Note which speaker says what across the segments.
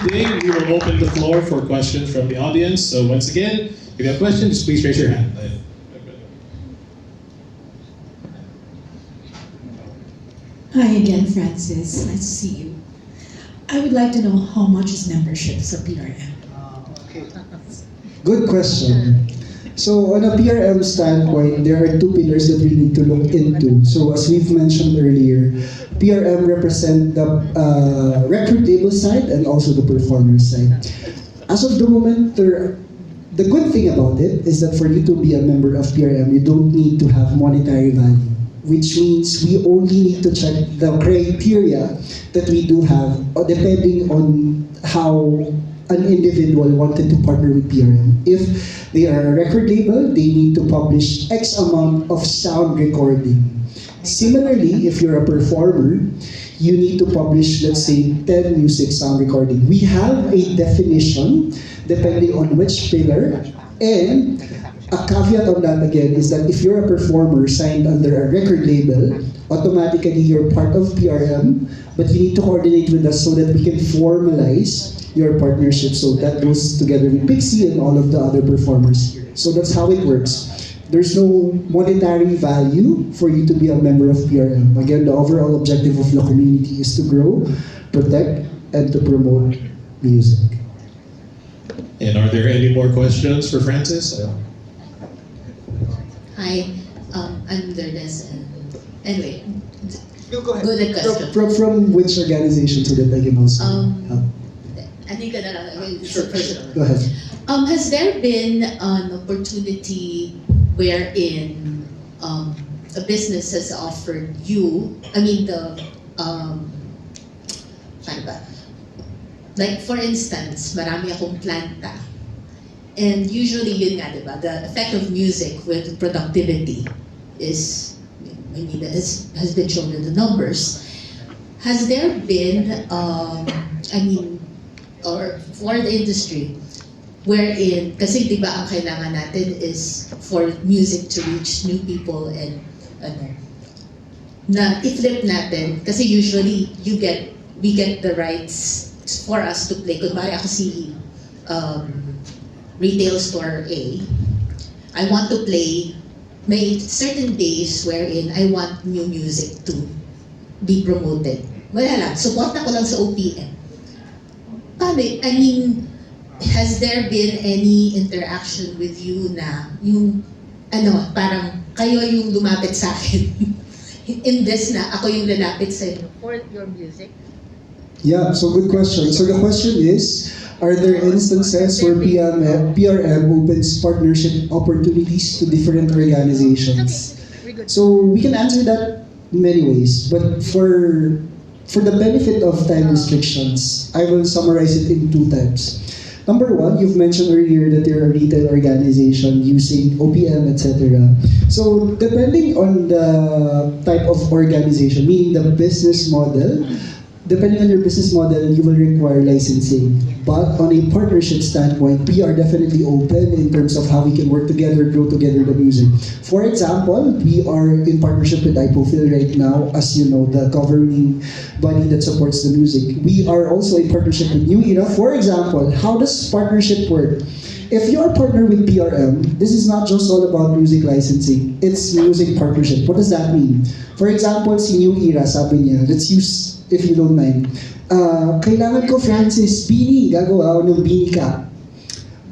Speaker 1: Today, we will open the floor for questions from the audience. So once again, if you have questions, please raise your hand.
Speaker 2: Hi again, Francis. Nice to see you. I would like to know how much is membership for PRM?
Speaker 3: Good question. So on a PRM standpoint, there are two pillars that we need to look into. So as we've mentioned earlier, PRM represent the record label side and also the performer side. As of the moment, the good thing about it is that for you to be a member of PRM, you don't need to have monetary value, which means we only need to check the criteria that we do have, depending on how an individual wanted to partner with PRM. If they are a record label, they need to publish X amount of sound recording. Similarly, if you're a performer, you need to publish, let's say, 10 music sound recording. We have a definition depending on which pillar, and a caveat on that again is that if you're a performer signed under a record label, automatically you're part of PRM, but you need to coordinate with us so that we can formalize your partnership. So that goes together with Pixie and all of the other performers here. So that's how it works. There's no monetary value for you to be a member of PRM. Again, the overall objective of the community is to grow, protect, and to promote music.
Speaker 1: And are there any more questions for Francis?
Speaker 4: Hi, I'm Valdes. Anyway,
Speaker 3: Go ahead.
Speaker 4: good question.
Speaker 3: From which organization so that I can also help?
Speaker 4: I think it's
Speaker 3: Sure.
Speaker 4: a personal.
Speaker 3: Go ahead.
Speaker 4: Has there been an opportunity wherein a business has offered you, paano ba? Like for instance, marami akong planta. And usually yun nga, diba? The effect of music with productivity is, has been shown in the numbers. Has there been, or for the industry, wherein, kasi di ba ang kailangan natin is for music to reach new people and na i-flip natin, kasi usually we get the rights for us to play. Kunwari ako si retail store A, I want to play, may certain days wherein I want new music to be promoted. Wala lang, suporta ko lang sa OPM. Paano, has there been any interaction with you na yung, parang kayo yung lumapit sa akin? In this na, ako yung lalapit sa inyo for your music?
Speaker 3: Yeah, so good question. So the question is, are there instances where PRM opens partnership opportunities to different organizations? So we can answer that many ways, but for the benefit of time restrictions, I will summarize it in two types. Number one, you've mentioned earlier that you're a retail organization using OPM, etc. So depending on the type of organization, meaning the business model, depending on your business model, you will require licensing. But on a partnership standpoint, we are definitely open in terms of how we can work together, grow together the music. For example, we are in partnership with IPOFIL right now, as you know, the governing body that supports the music. We are also in partnership with New Era. For example, how does partnership work? If you're a partner with PRM, this is not just all about music licensing. It's music partnership. What does that mean? For example, si New Era, sabi niya, let's use, if you don't mind, kailangan ko, Francis, Bini, gagawa ako ng Bini ka.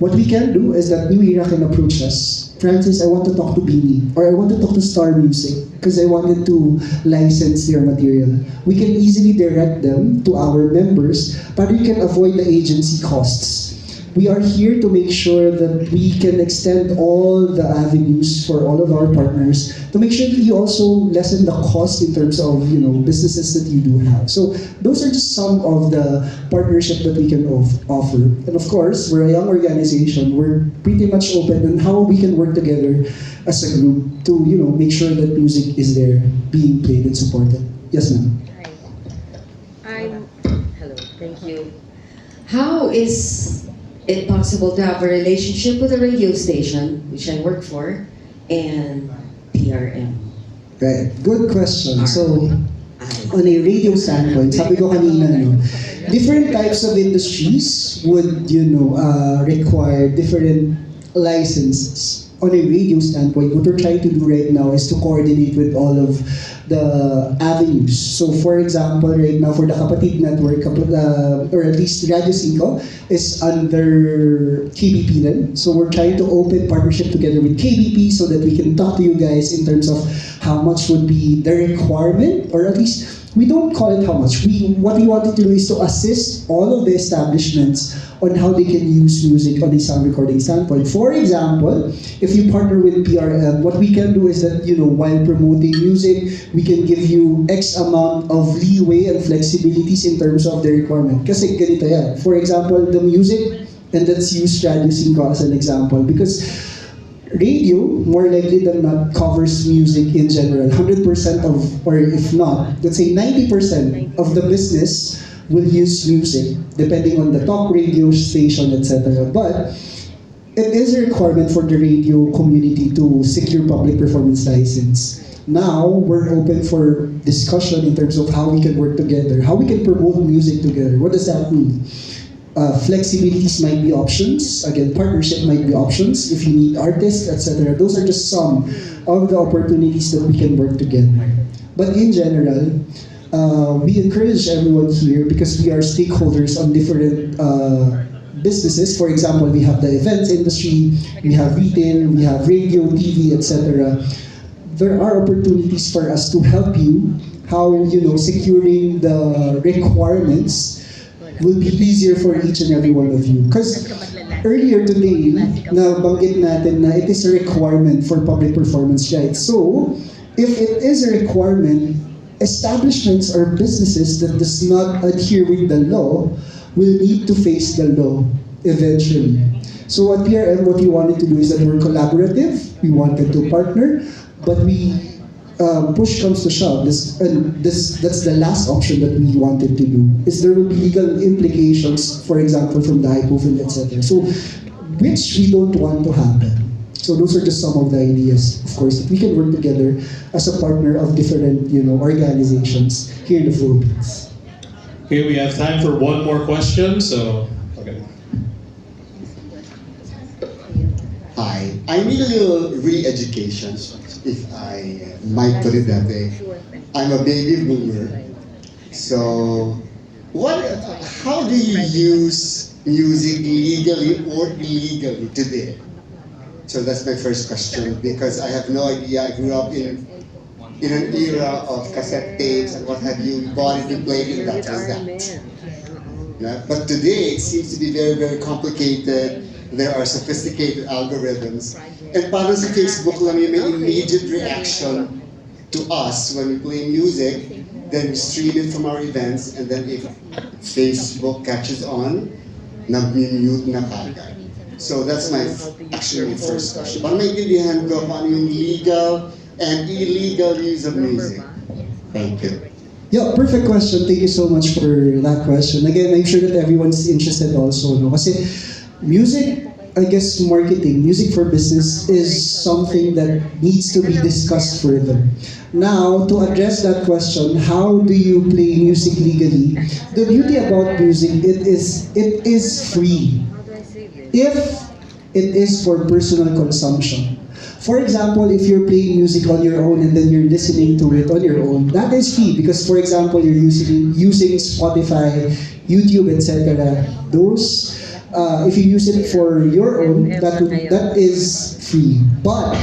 Speaker 3: What we can do is that New Era can approach us. Francis, I want to talk to Bini, or I want to talk to Star Music, because I wanted to license their material. We can easily direct them to our members, but we can avoid the agency costs. We are here to make sure that we can extend all the avenues for all of our partners to make sure that you also lessen the cost in terms of businesses that you do have. So those are just some of the partnership that we can offer. And of course, we're a young organization. We're pretty much open on how we can work together as a group to make sure that music is there, being played and supported. Yes, ma'am.
Speaker 5: Hello, thank you.
Speaker 6: How is it possible to have a relationship with a radio station, which I work for, and PRM?
Speaker 3: Right, good question. So on a radio standpoint, sabi ko kanina, no, different types of industries would, require different licenses. On a radio standpoint, what we're trying to do right now is to coordinate with all of the avenues. So for example, right now for the Kapatid Network, or at least Radio 5 is under KBP then. So we're trying to open partnership together with KBP so that we can talk to you guys in terms of how much would be the requirement, or at least we don't call it how much. What we wanted to do is to assist all of the establishments on how they can use music on a sound recording standpoint. For example, if you partner with PRM, what we can do is that, while promoting music, we can give you X amount of leeway and flexibilities in terms of the requirement. Kasi ganito yan. For example, the music, and let's use Radio 5 as an example, because radio, more likely than not, covers music in general. 100% of, or if not, let's say 90% of the business will use music, depending on the talk radio station, etc. But it is a requirement for the radio community to secure public performance license. Now, we're open for discussion in terms of how we can work together, how we can promote music together. What does that mean? Flexibilities might be options. Again, partnership might be options if you need artists, etc. Those are just some of the opportunities that we can work together. But in general, we encourage everyone here because we are stakeholders on different businesses. For example, we have the events industry, we have retail, we have radio, TV, etc. There are opportunities for us to help you how, securing the requirements will be easier for each and every one of you. Because earlier today, nabanggit natin na it is a requirement for public performance rights. So, if it is a requirement, establishments or businesses that does not adhere with the law will need to face the law eventually. So at PRM, what we wanted to do is that we're collaborative, we wanted to partner, but push comes to shove, that's the last option that we wanted to do, is there will be legal implications, for example, from the IPOV, etc. So, which we don't want to happen. So those are just some of the ideas, of course, that we can work together as a partner of different, organizations here in the Philippines.
Speaker 1: Okay, we have time for one more question, so, okay.
Speaker 5: Hi, I need a little re-education, if I might put it that way. I'm a baby boomer, so how do you use music legally or illegally today? So that's my first question, because I have no idea. I grew up in an era of cassette tapes and what have you, bought it and played it, that was that. Yeah? But today it seems to be very, very complicated. There are sophisticated algorithms. And parang sa Facebook lang yung may immediate reaction to us when we play music, then we stream it from our events, and then if Facebook catches on, nag-mute na kagad. So that's my first question. Parang maintindihan ko kung ano yung legal and illegal use of music. Thank you.
Speaker 3: Yeah, perfect question. Thank you so much for that question. Again, I'm sure that everyone's interested also, no? Kasi music, I guess marketing, music for business is something that needs to be discussed further. Now, to address that question, how do you play music legally? The beauty about music, it is free. If it is for personal consumption. For example, if you're playing music on your own and then you're listening to it on your own, that is free because, for example, you're using Spotify, YouTube, etc. Those, if you use it for your own, that is free. But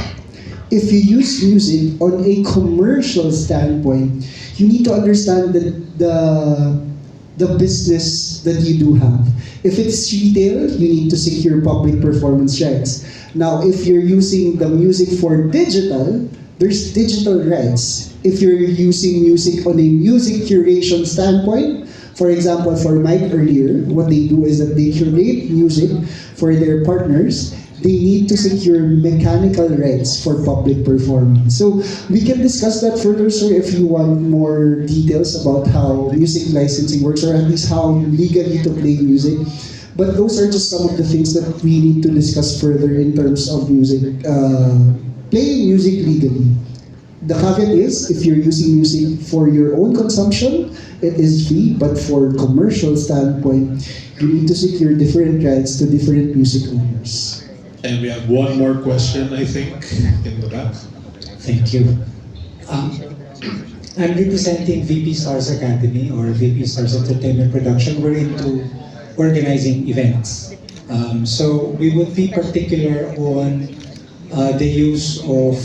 Speaker 3: if you use music on a commercial standpoint, you need to understand the business that you do have. If it's retail, you need to secure public performance rights. Now, if you're using the music for digital, there's digital rights. If you're using music on a music curation standpoint, for example, for Mike earlier, what they do is that they curate music for their partners. They need to secure mechanical rights for public performance. So we can discuss that further, sir, if you want more details about how music licensing works, or at least how legally to play music. But those are just some of the things that we need to discuss further in terms of music, playing music legally. the caveat is, if you're using music for your own consumption, it is free, but for commercial standpoint, you need to secure different rights to different music owners.
Speaker 1: And we have one more question, I think, in the back.
Speaker 7: Thank you. I'm representing VP Stars Academy or VP Stars Entertainment Production. We're into organizing events. So we would be particular on the use of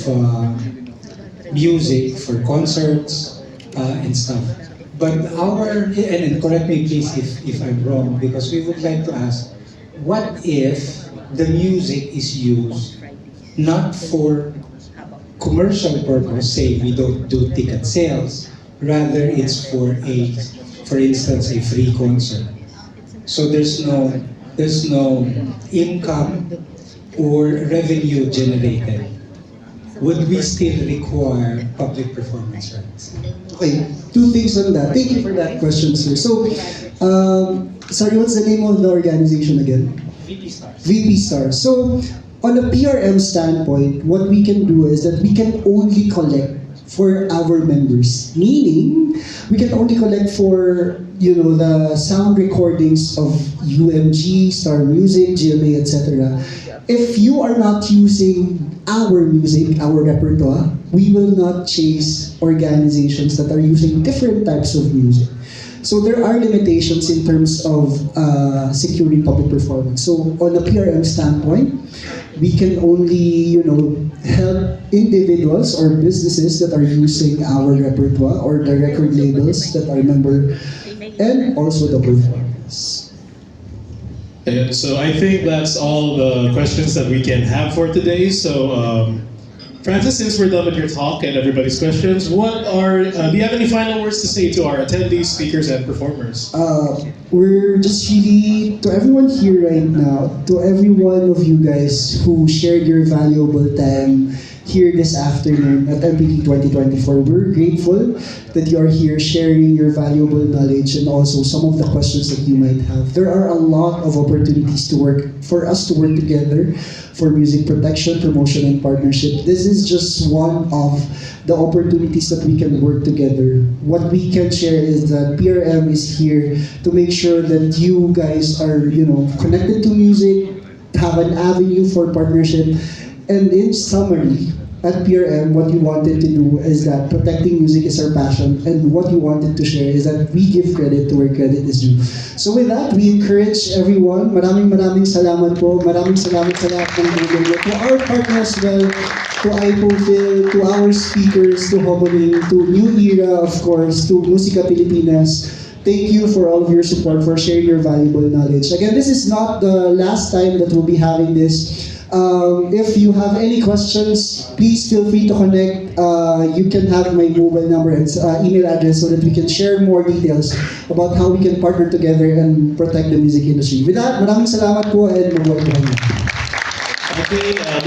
Speaker 7: music for concerts and stuff. But and correct me please if I'm wrong, because we would like to ask, what if the music is used not for commercial purpose, say we don't do ticket sales, rather it's for instance, a free concert. So there's no income or revenue generated. Would we still require public performance rights?
Speaker 3: Okay, two things on that. Thank you for that question, sir. So, sorry, what's the name of the organization again?
Speaker 7: VP Stars.
Speaker 3: VP Stars. So, on a PRM standpoint, what we can do is that we can only collect for our members. Meaning, we can only collect for, the sound recordings of UMG, Star Music, GMA, etc. If you are not using our music, our repertoire, we will not chase organizations that are using different types of music. So there are limitations in terms of securing public performance. So on a PRM standpoint, we can only, help individuals or businesses that are using our repertoire or the record labels that are member, and also the performers.
Speaker 1: And so I think that's all the questions that we can have for today. So, Francis, since we're done with your talk and everybody's questions, do you have any final words to say to our attendees, speakers, and performers?
Speaker 3: We're just really, to everyone here right now, to every one of you guys who shared your valuable time here this afternoon at MPT 2024, we're grateful that you are here sharing your valuable knowledge and also some of the questions that you might have. There are a lot of opportunities for us to work together for music protection, promotion, and partnership. This is just one of the opportunities that we can work together. What we can share is that PRM is here to make sure that you guys are, connected to music, have an avenue for partnership. And in summary, at PRM, what you wanted to do is that protecting music is our passion, and what you wanted to share is that we give credit to where credit is due. So with that, we encourage everyone. Maraming salamat po. Maraming salamat sa lahat ng mga to our partners as well, to iProfil, to our speakers, to Hoboning, to New Era, of course, to Musika Pilipinas. Thank you for all of your support, for sharing your valuable knowledge. Again, this is not the last time that we'll be having this. If you have any questions, please feel free to connect. You can have my mobile number and email address so that we can share more details about how we can partner together and protect the music industry. With that, maraming salamat po and mabuhay po.
Speaker 1: Okay,